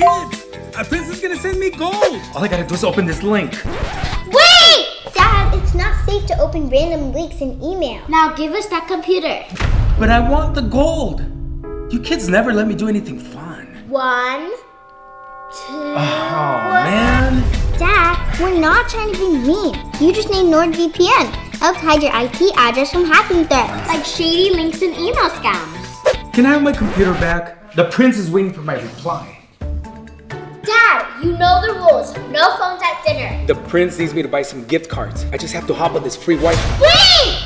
Kids, a princess is gonna send me gold. All I gotta do is open this link. Wait! Dad, it's not safe to open random links in email. Now give us that computer. But I want the gold. You kids never let me do anything fun. 1, 2... Oh, man. Dad, we're not trying to be mean. You just need NordVPN. Helps hide your IP address from hacking threats, like shady links and email scams. Can I have my computer back? The prince is waiting for my reply. Dad, you know the rules. No phones at dinner. The prince needs me to buy some gift cards. I just have to hop on this free Wi-Fi. Wait!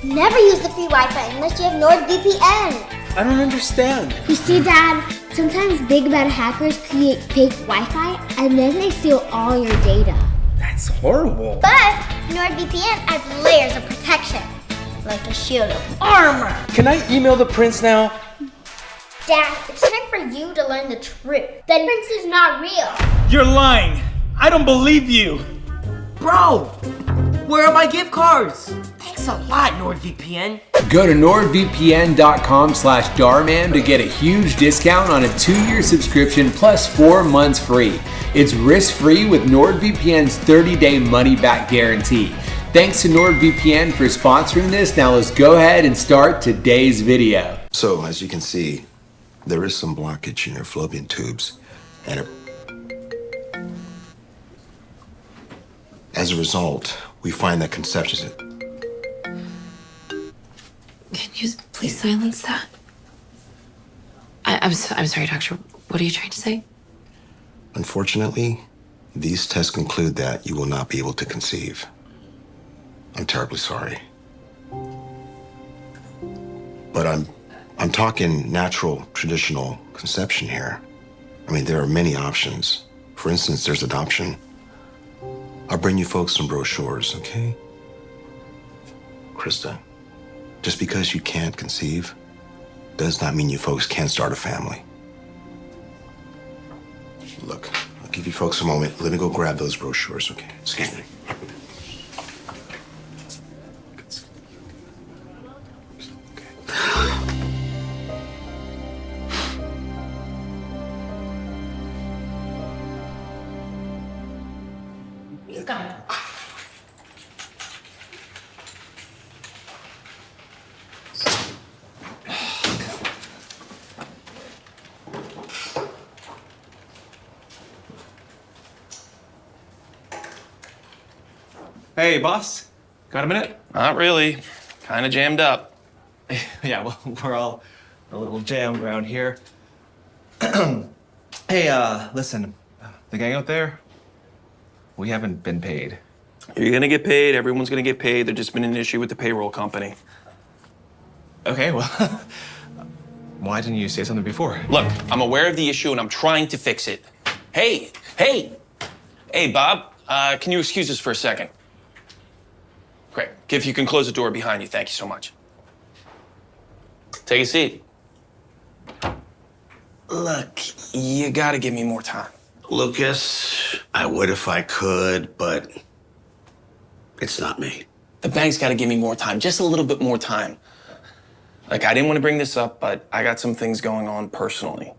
Never use the free Wi-Fi unless you have NordVPN. I don't understand. You see, Dad, sometimes big bad hackers create fake Wi-Fi and then they steal all your data. That's horrible. But NordVPN adds layers of protection, like a shield of armor. Can I email the prince now? Dad, it's time for you to learn the truth. The prince is not real. You're lying. I don't believe you. Bro, where are my gift cards? Thanks a lot, NordVPN. Go to nordvpn.com/Dharman to get a huge discount on a 2-year subscription plus 4 months free. It's risk-free with NordVPN's 30-day money-back guarantee. Thanks to NordVPN for sponsoring this. Now let's go ahead and start today's video. So, as you can see, there is some blockage in your fallopian tubes, and as a result, we find that conception. Can you please silence that? I'm sorry, doctor. What are you trying to say? Unfortunately, these tests conclude that you will not be able to conceive. I'm terribly sorry. But I'm talking natural, traditional conception here. I mean, there are many options. For instance, there's adoption. I'll bring you folks some brochures, okay? Krista, just because you can't conceive does not mean you folks can't start a family. Look, I'll give you folks a moment. Let me go grab those brochures, okay? Excuse me. He's coming. Hey, boss. Got a minute? Not really. Kind of jammed up. Yeah, well, we're all a little jammed around here. Hey, listen. The gang out there, we haven't been paid. You're gonna get paid. Everyone's gonna get paid. There's just been an issue with the payroll company. Okay, well, why didn't you say something before? Look, I'm aware of the issue and I'm trying to fix it. Hey, Bob, can you excuse us for a second? Great. If you can close the door behind you, thank you so much. Take a seat. Look, you gotta give me more time. Lucas, I would if I could, but it's not me. The bank's gotta give me more time, just a little bit more time. Like, I didn't want to bring this up, but I got some things going on personally.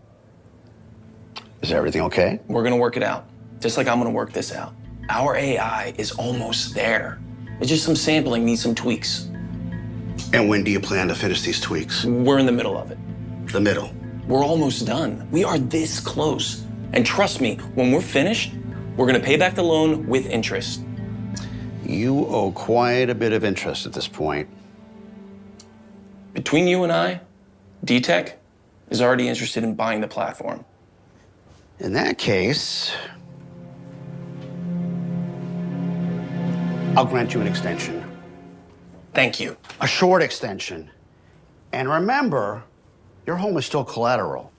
Is everything okay? We're gonna work it out, just like I'm gonna work this out. Our AI is almost there. It's just some sampling needs some tweaks. And when do you plan to finish these tweaks? We're in the middle of it. The middle? We're almost done. We are this close. And trust me, when we're finished, we're gonna pay back the loan with interest. You owe quite a bit of interest at this point. Between you and I, D-Tech is already interested in buying the platform. In that case, I'll grant you an extension. Thank you. A short extension. And remember, your home is still collateral.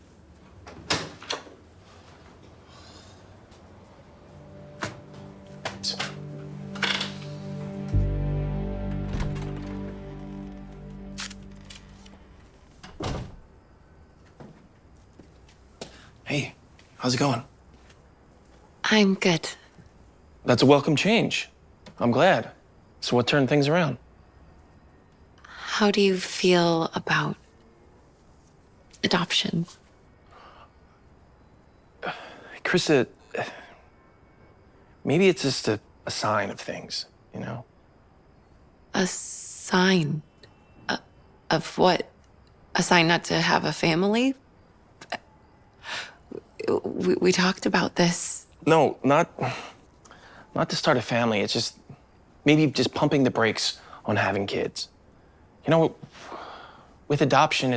Hey, how's it going? I'm good. That's a welcome change. I'm glad. So what turned things around? How do you feel about adoption? Krista, maybe it's just a sign of things, you know? A sign of what? A sign not to have a family? We talked about this. No, not to start a family. It's just maybe just pumping the brakes on having kids. You know, with adoption,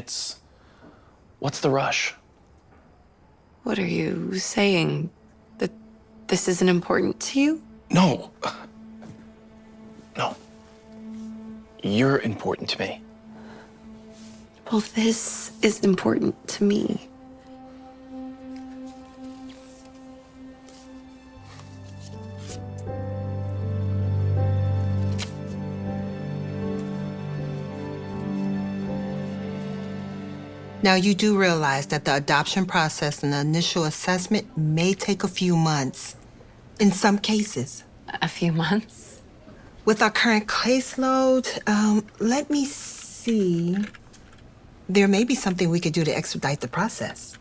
what's the rush? What are you saying? That this isn't important to you? No. No. You're important to me. Well, this is important to me. Now, you do realize that the adoption process and the initial assessment may take a few months. In some cases. A few months? With our current caseload, let me see. There may be something we could do to expedite the process.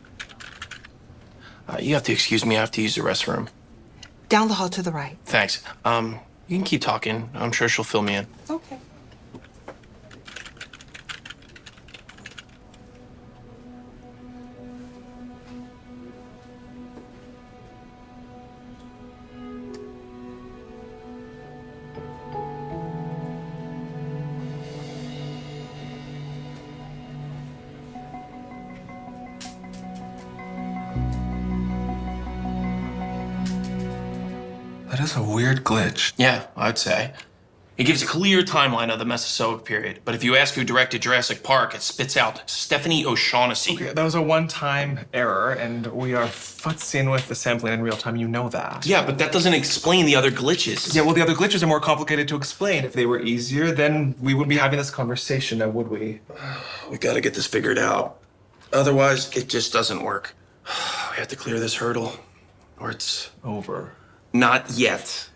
You have to excuse me. I have to use the restroom. Down the hall to the right. Thanks. You can keep talking. I'm sure she'll fill me in. Okay. That is a weird glitch. Yeah, I'd say. It gives a clear timeline of the Mesozoic period, but if you ask who directed Jurassic Park, it spits out Stephanie O'Shaughnessy. Okay, that was a one-time error, and we are futzing with the sampling in real time. You know that. Yeah, but that doesn't explain the other glitches. Yeah, well, the other glitches are more complicated to explain. If they were easier, then we wouldn't be having this conversation, now would we? We gotta get this figured out. Otherwise, it just doesn't work. We have to clear this hurdle, or it's over. Not yet.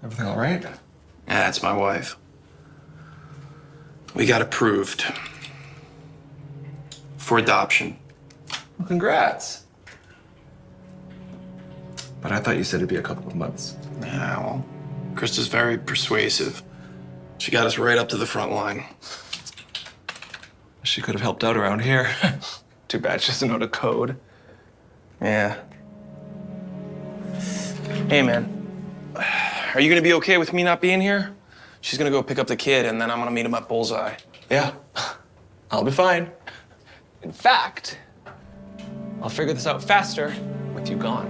Everything all right? That's my wife. We got approved for adoption. Well, congrats. But I thought you said it'd be a couple of months. Yeah, well, Krista's very persuasive. She got us right up to the front line. She could have helped out around here. Too bad she doesn't know the code. Yeah. Hey, man. Are you gonna be okay with me not being here? She's gonna go pick up the kid, and then I'm gonna meet him at Bullseye. Yeah, I'll be fine. In fact, I'll figure this out faster with you gone.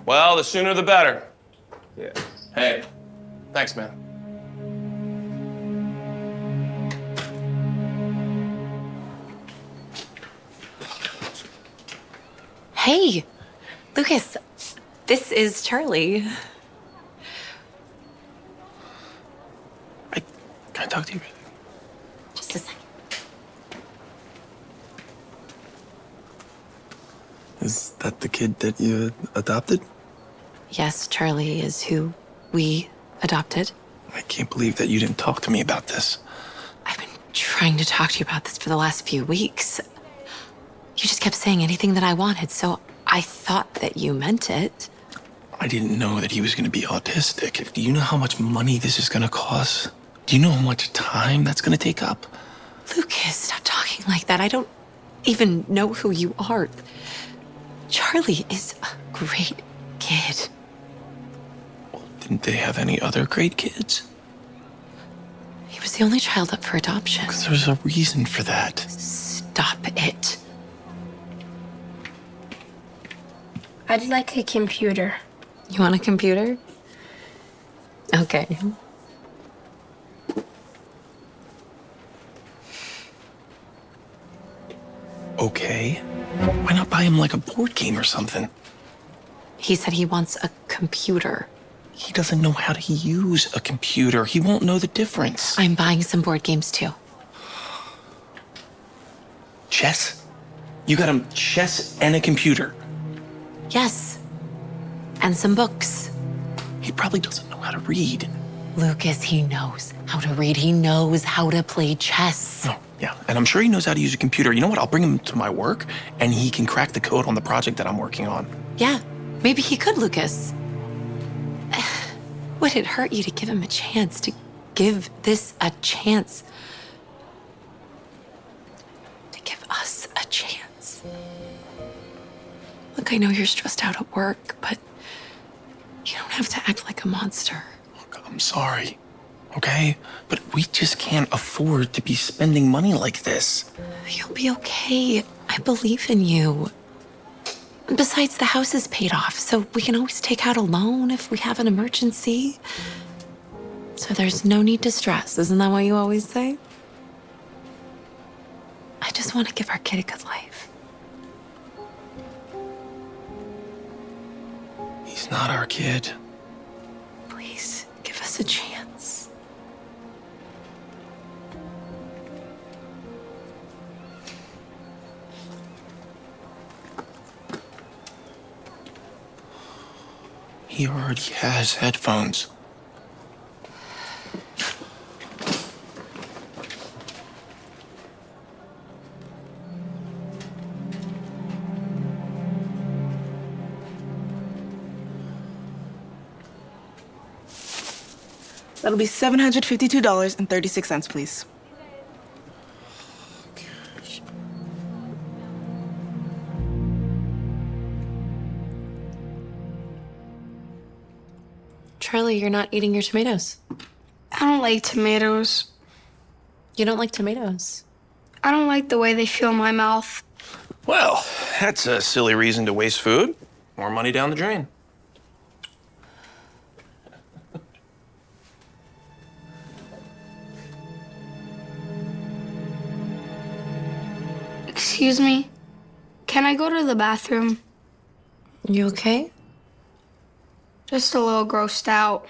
Well, the sooner the better. Yeah. Hey, thanks, man. Hey, Lucas, this is Charlie. Can I talk to you? Just a second. Is that the kid that you adopted? Yes, Charlie is who we adopted. I can't believe that you didn't talk to me about this. I've been trying to talk to you about this for the last few weeks. You just kept saying anything that I wanted, so I thought that you meant it. I didn't know that he was going to be autistic. Do you know how much money this is going to cost? Do you know how much time that's going to take up? Lucas, stop talking like that. I don't even know who you are. Charlie is a great kid. Didn't they have any other great kids? He was the only child up for adoption. Because there's a reason for that. Stop it. I'd like a computer. You want a computer? Okay. Okay. Why not buy him like a board game or something? He said he wants a computer. He doesn't know how to use a computer. He won't know the difference. I'm buying some board games too. Chess? You got him chess and a computer? Yes. And some books. He probably doesn't know how to read. Lucas, he knows how to read. He knows how to play chess. Oh, Yeah, and I'm sure he knows how to use a computer. You know what? I'll bring him to my work, and he can crack the code on the project that I'm working on. Yeah, maybe he could, Lucas. Would it hurt you to give him a chance, to give this a chance? To give us a chance? Look, I know you're stressed out at work, but you don't have to act like a monster. Look, I'm sorry, okay? But we just can't afford to be spending money like this. You'll be okay. I believe in you. Besides, the house is paid off, so we can always take out a loan if we have an emergency. So there's no need to stress. Isn't that what you always say? I just want to give our kid a good life. He's not our kid. Please, give us a chance. He already has headphones. That'll be $752.36, please. Charlie, you're not eating your tomatoes. I don't like tomatoes. You don't like tomatoes? I don't like the way they feel in my mouth. Well, that's a silly reason to waste food. More money down the drain. Excuse me? Can I go to the bathroom? You okay? Just a little grossed out.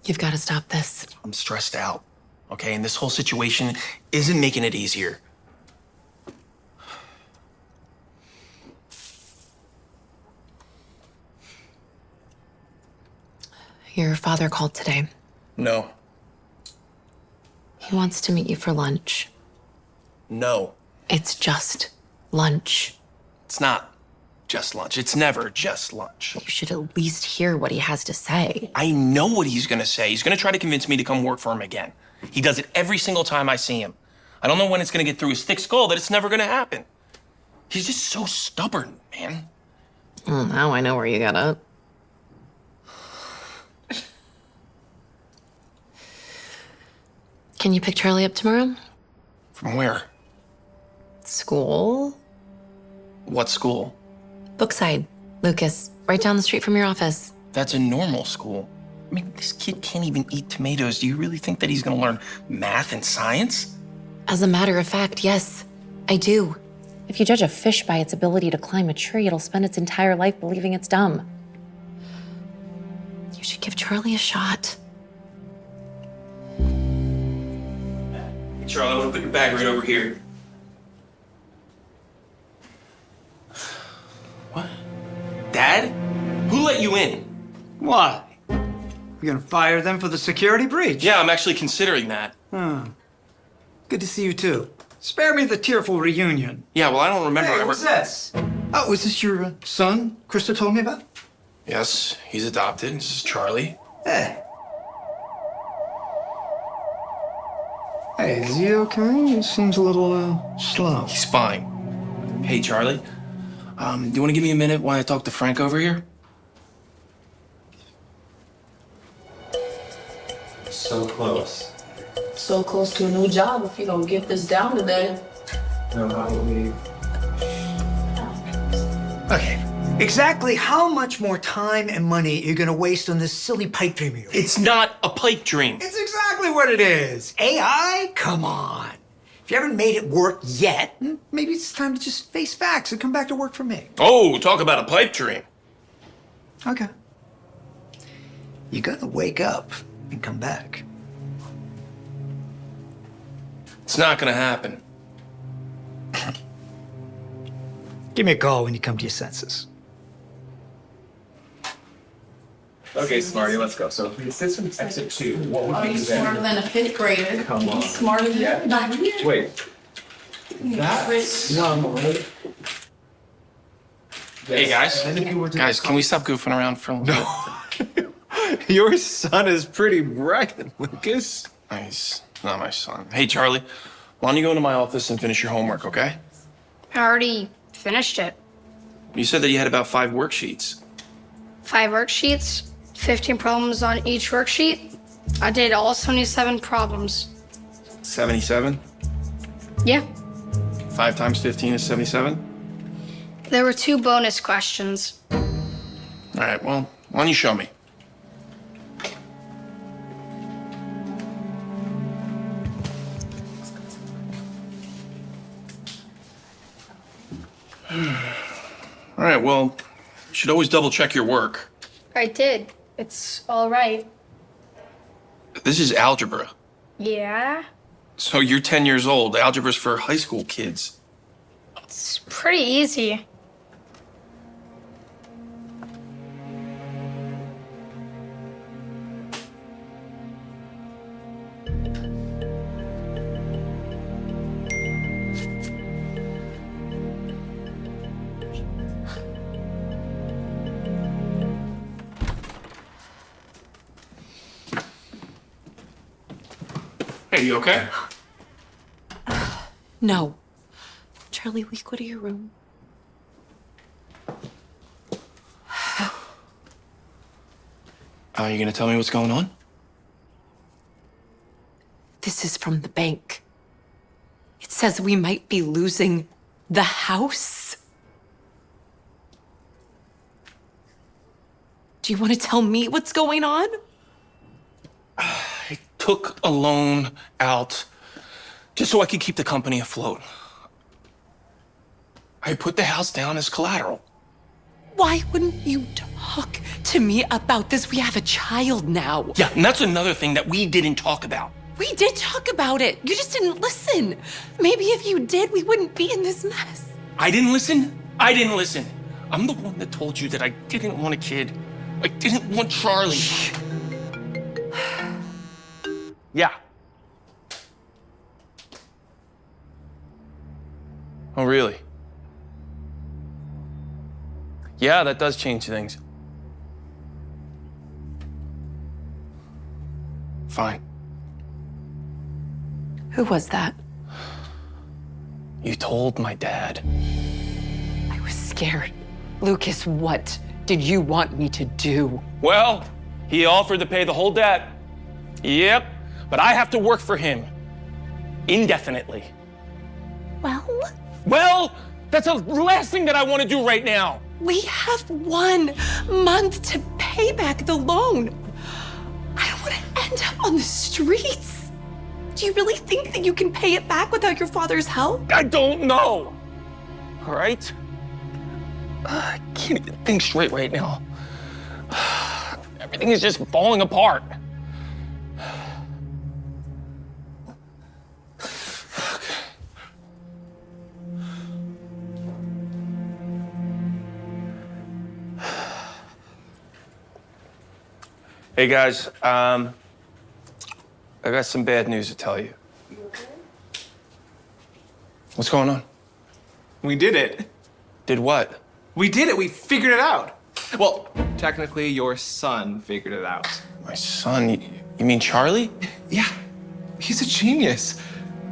You've got to stop this. I'm stressed out, okay? And this whole situation isn't making it easier. Your father called today. No. He wants to meet you for lunch. No. It's just lunch. It's not just lunch. It's never just lunch. You should at least hear what he has to say. I know what he's gonna say. He's gonna try to convince me to come work for him again. He does it every single time I see him. I don't know when it's gonna get through his thick skull that it's never gonna happen. He's just so stubborn, man. Well, now I know where you got it. Can you pick Charlie up tomorrow? From where? School? What school? Brookside, Lucas, right down the street from your office. That's a normal school. I mean, this kid can't even eat tomatoes. Do you really think that he's gonna learn math and science? As a matter of fact, yes, I do. If you judge a fish by its ability to climb a tree, it'll spend its entire life believing it's dumb. You should give Charlie a shot. Hey, Charlie, I'm gonna put your bag right over here. What? Dad? Who let you in? Why? You gonna fire them for the security breach? Yeah, I'm actually considering that. Oh. Good to see you too. Spare me the tearful reunion. Yeah, well, I don't remember Hey, ever... what's this? Oh, was this your son Krista told me about? Yes, he's adopted. This is Charlie. Hey. Hey, is he okay? He seems a little, slow. He's fine. Hey, Charlie. Do you want to give me a minute while I talk to Frank over here? So close. So close to a new job if you don't get this down today. No, I believe. Okay. Exactly how much more time and money are you gonna waste on this silly pipe dream of yours? It's not a pipe dream. It's exactly what it is. AI? Come on. If you haven't made it work yet, maybe it's time to just face facts and come back to work for me. Oh, talk about a pipe dream. Okay. You gotta wake up and come back. It's not gonna happen. Give me a call when you come to your senses. Okay, Smarty, let's go. So if we assist from exit 2, what would be Smarter than a 5th grader. Come on. Smarter than everybody. Wait. That's Hey guys. Guys, can we stop goofing around for a little bit? Your son is pretty bright, Lucas. Nice. Not my son. Hey, Charlie, why don't you go into my office and finish your homework, okay? I already finished it. You said that you had about 5 worksheets. 5 worksheets, 15 problems on each worksheet. I did all 77 problems. 77? Yeah. 5 times 15 is 77? There were 2 bonus questions. All right, well, why don't you show me? All right, well, you should always double check your work. I did. It's all right. This is algebra. Yeah? So you're 10 years old. Algebra's for high school kids. It's pretty easy. Hey, you okay? No. Charlie, will you go to your room? Are you gonna tell me what's going on? This is from the bank. It says we might be losing the house. Do you want to tell me what's going on? I took a loan out just so I could keep the company afloat. I put the house down as collateral. Why wouldn't you talk to me about this? We have a child now. Yeah, and that's another thing that we didn't talk about. We did talk about it. You just didn't listen. Maybe if you did, we wouldn't be in this mess. I didn't listen. I didn't listen. I'm the one that told you that I didn't want a kid. I didn't want Charlie. Yeah. Oh, really? Yeah, that does change things. Fine. Who was that? You told my dad. I was scared. Lucas, what did you want me to do? Well, he offered to pay the whole debt. Yep, but I have to work for him indefinitely. Well, that's the last thing that I want to do right now. We have 1 month to pay back the loan. I don't want to end up on the streets. Do you really think that you can pay it back without your father's help? I don't know. All right? I can't even think straight right now. Everything is just falling apart. Hey guys, I got some bad news to tell you. What's going on? We did it. Did what? We did it. We figured it out. Well, technically, your son figured it out. My son? You mean Charlie? Yeah. He's a genius.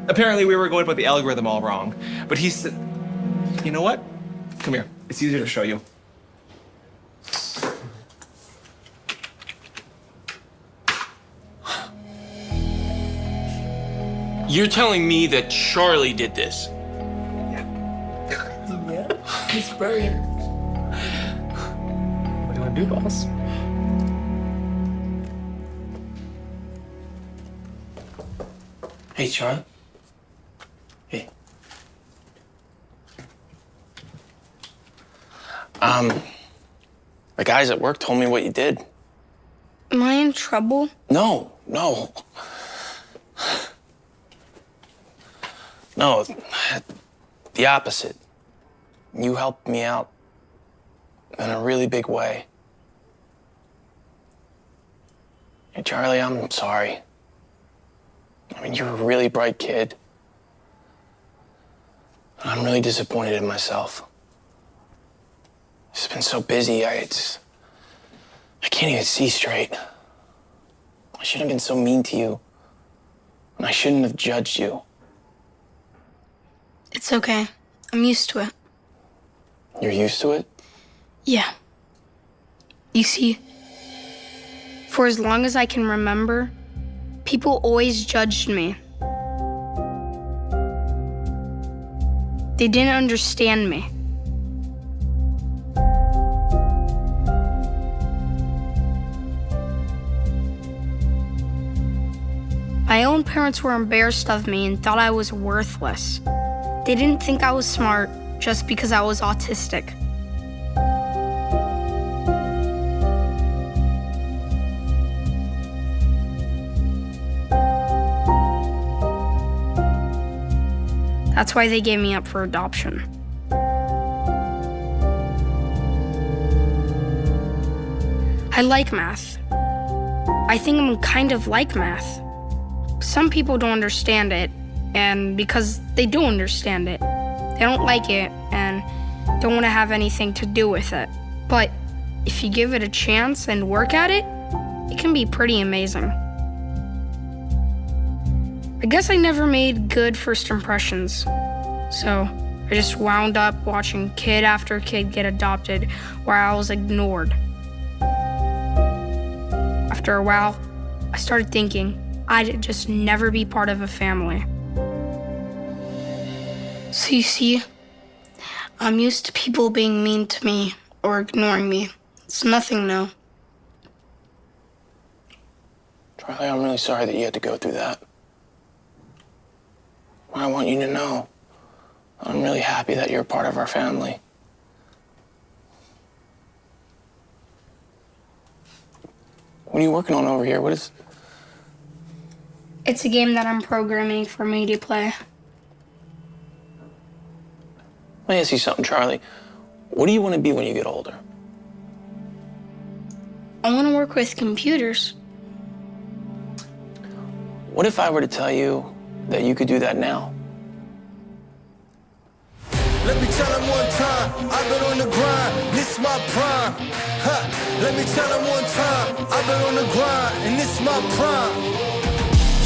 Apparently, we were going about the algorithm all wrong. But he said, you know what? Come here. It's easier to show you. You're telling me that Charlie did this? Yeah, he's brilliant. What do you want to do, boss? Hey, Charlie. Hey. The guys at work told me what you did. Am I in trouble? No. No, the opposite. You helped me out in a really big way. Hey, Charlie, I'm sorry. I mean, you're a really bright kid. I'm really disappointed in myself. I've just been so busy, I can't even see straight. I shouldn't have been so mean to you. And I shouldn't have judged you. It's okay. I'm used to it. You're used to it? Yeah. You see, for as long as I can remember, people always judged me. They didn't understand me. My own parents were embarrassed of me and thought I was worthless. They didn't think I was smart just because I was autistic. That's why they gave me up for adoption. I like math. I think I'm kind of like math. Some people don't understand it, and because they do understand it, they don't like it and don't want to have anything to do with it. But if you give it a chance and work at it, it can be pretty amazing. I guess I never made good first impressions, so I just wound up watching kid after kid get adopted where I was ignored. After a while, I started thinking I'd just never be part of a family. So you see, I'm used to people being mean to me or ignoring me. It's nothing new. Charlie, I'm really sorry that you had to go through that. I want you to know, I'm really happy that you're a part of our family. What are you working on over here? What is... It's a game that I'm programming for me to play. Let me ask you something, Charlie. What do you want to be when you get older? I want to work with computers. What if I were to tell you that you could do that now? Let me tell him one time, I've been on the grind, this my prime. Let me tell him one time, I've been on the grind, and this my prime.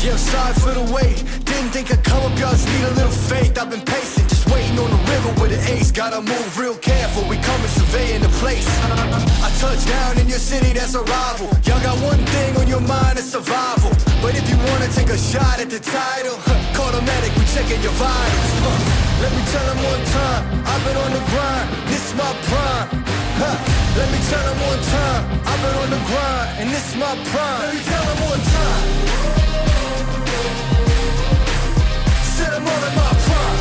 Yeah, sorry for the wait, didn't think I'd come up, y'all just need a little faith. I've been patient, just waiting on the river with an ace. Gotta move real careful, we coming surveying the place. I touch down in your city, that's a rival. Y'all got one thing on your mind, it's survival. But if you wanna take a shot at the title, call the medic, we checking your vitals. Let me tell him one time, I've been on the grind, this my prime. Let me tell him one time, I've been on the grind, and this my prime. Let me tell him one time. Said I'm all in my prime.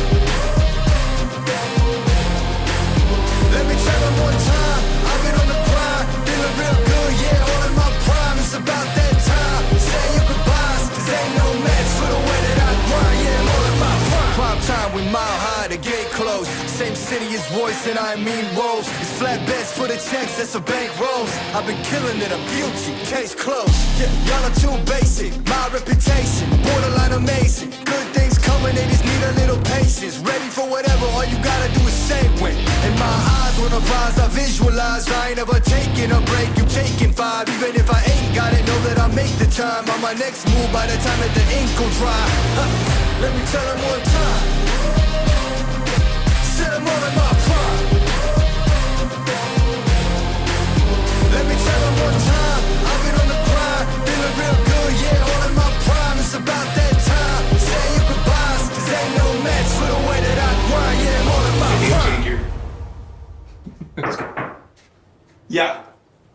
Let me tell him one time, I've been on the grind, feeling real good, yeah, all in my prime. It's about that time, say your goodbyes, 'cause ain't no match for the way that I grind, yeah, I'm all in my prime. Prime time, we mile high, the gate closed. Same city as Royce and I mean Rose. It's flatbeds for the checks, that's a bank rolls. I've been killing it, I'm guilty, case closed. Yeah, y'all are too basic, my reputation, borderline amazing. Good things coming, they just need a little patience. Ready for whatever, all you gotta do is say when. And my eyes on the prize, I visualize. I ain't ever taking a break, you taking 5. Even if I ain't got it, know that I make the time. On my next move by the time that the ink will dry. Let me tell him one time. Said I'm all in my prime. Let me tell him one time, I've been on the grind, feeling real good, yeah, all in my prime. It's about that time, say your goodbyes, 'cause ain't no match for the way that I grind, yeah, I'm all in my prime. Yeah.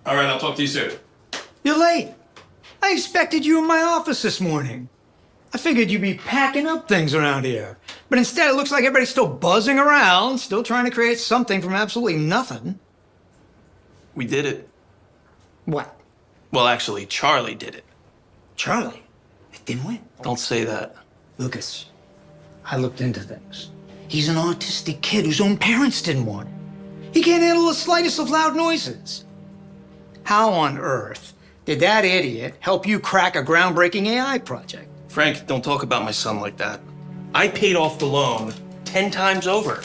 All right, I'll talk to you soon. You're late. I expected you in my office this morning. I figured you'd be packing up things around here. But instead, it looks like everybody's still buzzing around, still trying to create something from absolutely nothing. We did it. What? Well, actually, Charlie did it. Charlie? It didn't win. Don't say that. Lucas, I looked into things. He's an autistic kid whose own parents didn't want him. He can't handle the slightest of loud noises. How on earth did that idiot help you crack a groundbreaking AI project? Frank, don't talk about my son like that. I paid off the loan 10 times over.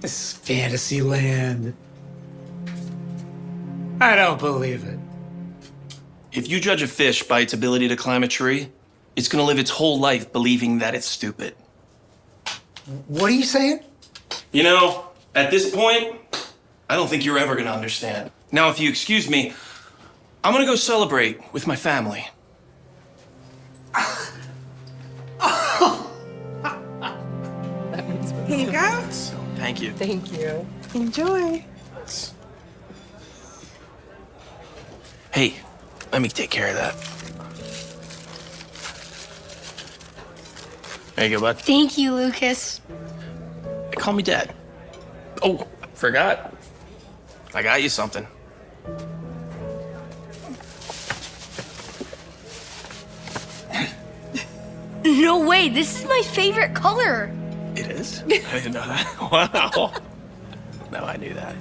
This is fantasy land. I don't believe it. If you judge a fish by its ability to climb a tree, it's gonna live its whole life believing that it's stupid. What are you saying? You know, at this point, I don't think you're ever gonna understand. Now, if you excuse me, I'm gonna go celebrate with my family. Here you go. Thank you. Thank you. Enjoy. Hey, let me take care of that. There you go, bud. Thank you, Lucas. Call me Dad. Oh, forgot. I got you something. No way, this is my favorite color. It is? I didn't know that. Wow. No, I knew that.